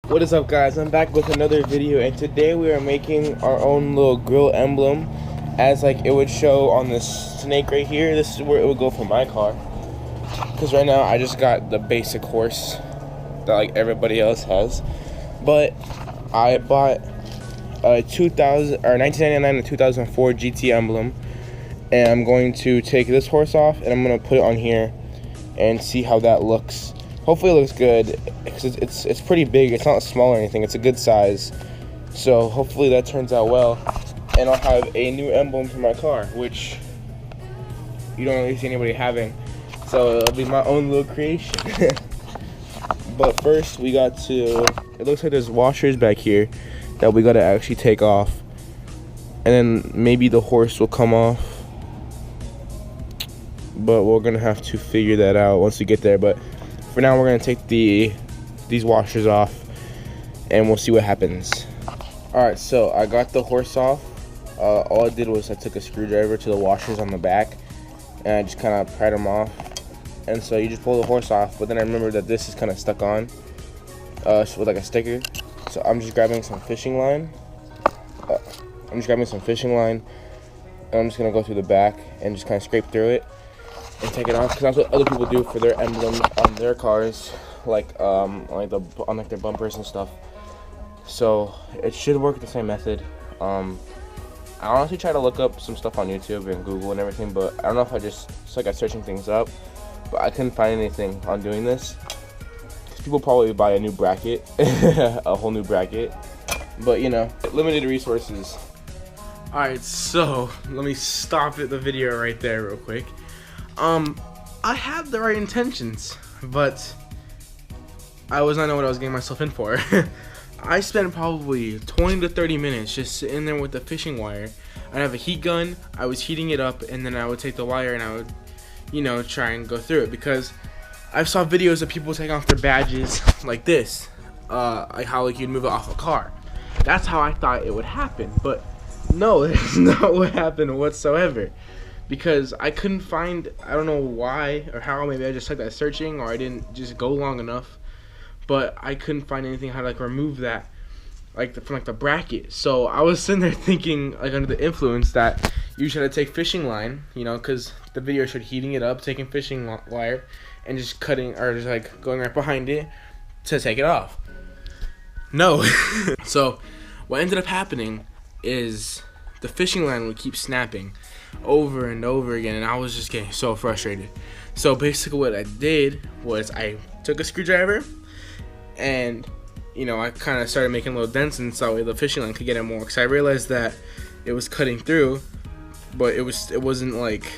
What is up, guys? I'm back with another video, and today we are making our own little grill emblem, as like it would show on this snake right here. This is where it would go for my car, because right now I just got the basic horse that like everybody else has. But I bought a 1999 and 2004 GT emblem, and I'm going to take this horse off and I'm going to put it on here and see how that looks. Hopefully it looks good, because it's pretty big. It's not small or anything. It's a good size. So hopefully that turns out well, and I'll have a new emblem for my car, which you don't really see anybody having. So it'll be my own little creation. But first we got to, it looks like there's washers back here that we got to actually take off, and then maybe the horse will come off, but we're gonna have to figure that out once we get there. But for now, we're gonna take these washers off, and we'll see what happens. All right, so I got the horse off. All I did was I took a screwdriver to the washers on the back, and I just kind of pried them off. And so you just pull the horse off, but then I remembered that this is kind of stuck on with like a sticker. So I'm just grabbing some fishing line. And I'm just gonna go through the back and just kind of scrape through it and take it off, because that's what other people do for their emblems on their cars, like on their bumpers and stuff. So it should work the same method. I honestly tried to look up some stuff on YouTube and Google and everything, but I don't know if I just got searching things up, but I couldn't find anything on doing this. People probably buy a new bracket, a whole new bracket, but you know, limited resources. All right, so let me stop the video right there real quick. I had the right intentions, but I was not knowing what I was getting myself in for. I spent probably 20 to 30 minutes just sitting there with the fishing wire. I'd have a heat gun, I was heating it up, and then I would take the wire and I would, you know, try and go through it, because I saw videos of people taking off their badges like this, like how like you'd move it off a car. That's how I thought it would happen, but no, that's not what happened whatsoever. Because I couldn't find, I don't know why or how, maybe I just sucked at searching, or I didn't just go long enough, but I couldn't find anything how to like remove that from like the bracket. So I was sitting there thinking, like under the influence, that you should take fishing line, you know, because the video showed heating it up, taking fishing wire and just cutting, or just like going right behind it to take it off. No. So what ended up happening is the fishing line would keep snapping over and over again, and I was just getting so frustrated. So basically what I did was I took a screwdriver and, you know, I kind of started making little dents, and so the fishing line could get it more, because I realized that it was cutting through, but it wasn't like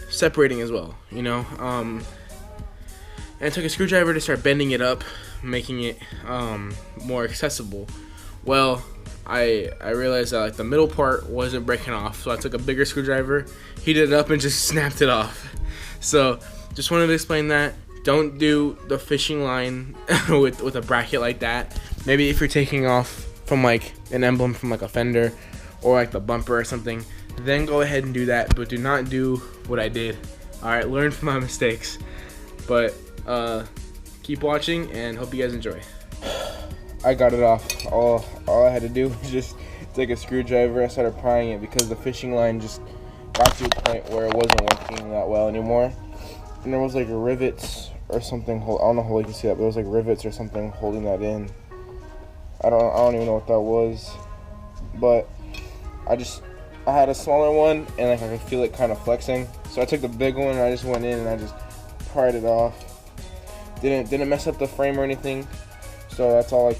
separating as well, you know. And I took a screwdriver to start bending it up, making it more accessible. Well, I realized that like the middle part wasn't breaking off, so I took a bigger screwdriver, heated it up, and just snapped it off. So just wanted to explain that. Don't do the fishing line with a bracket like that. Maybe if you're taking off from like an emblem from like a fender or like the bumper or something, then go ahead and do that, but do not do what I did. Alright, learn from my mistakes. But keep watching and hope you guys enjoy. I got it off. All I had to do was just take a screwdriver. I started prying it because the fishing line just got to a point where it wasn't working that well anymore. And there was like rivets or something. I don't know how you can see that, but there was like rivets or something holding that in. I don't even know what that was. But I had a smaller one, and like I could feel it kind of flexing. So I took the big one and I just went in and I just pried it off. Didn't mess up the frame or anything. So that's all.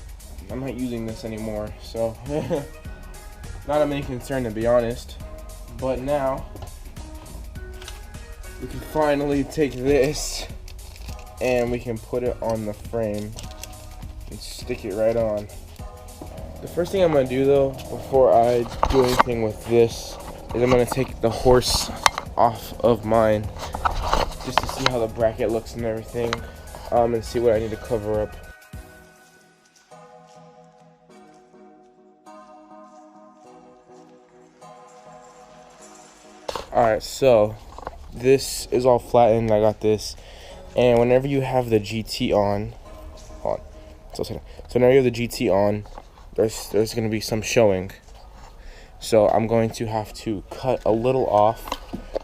I'm not using this anymore, so not of any concern, to be honest. But now we can finally take this and we can put it on the frame and stick it right on. The first thing I'm gonna do though, before I do anything with this, is I'm gonna take the horse off of mine just to see how the bracket looks and everything, and see what I need to cover up. Alright, so this is all flattened. I got this, and whenever you have the GT on, So now you have the GT on. There's gonna be some showing. So I'm going to have to cut a little off.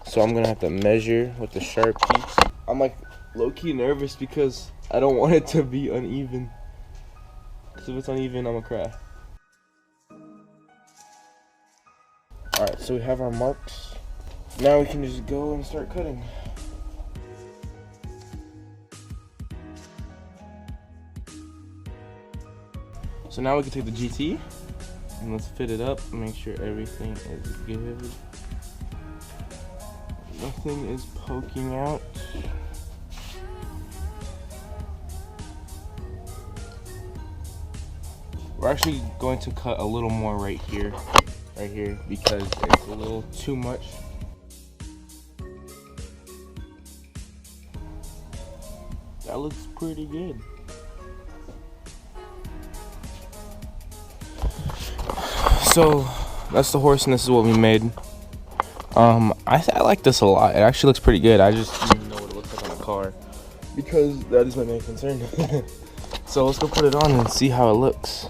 So I'm gonna have to measure with the Sharpie. I'm like low-key nervous because I don't want it to be uneven. Because if it's uneven, I'm gonna cry. Alright, so we have our marks. Now we can just go and start cutting. So now we can take the GT and let's fit it up, make sure everything is good. Nothing is poking out. We're actually going to cut a little more right here, because it's a little too much. That looks pretty good. So that's the horse, and this is what we made. I like this a lot. It actually looks pretty good. I just didn't know what it looks like on a car, because that is my main concern. So let's go put it on and see how it looks.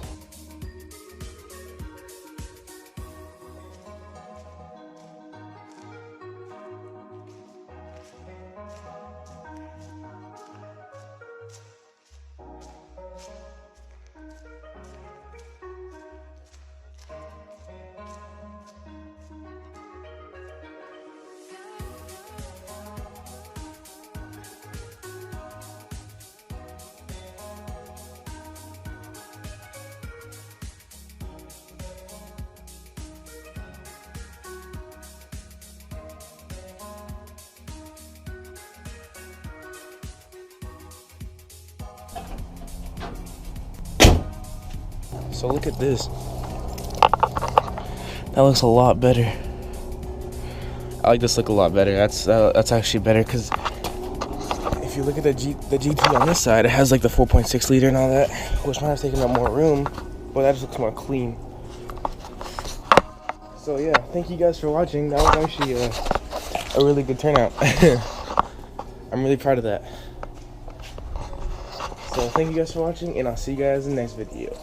So look at this. That looks a lot better. I like this look a lot better. That's actually better, because if you look at the GT on this side, it has like the 4.6 liter and all that, which might have taken up more room, but that just looks more clean. So yeah, thank you guys for watching. That was actually a really good turnout. I'm really proud of that. So thank you guys for watching, and I'll see you guys in the next video.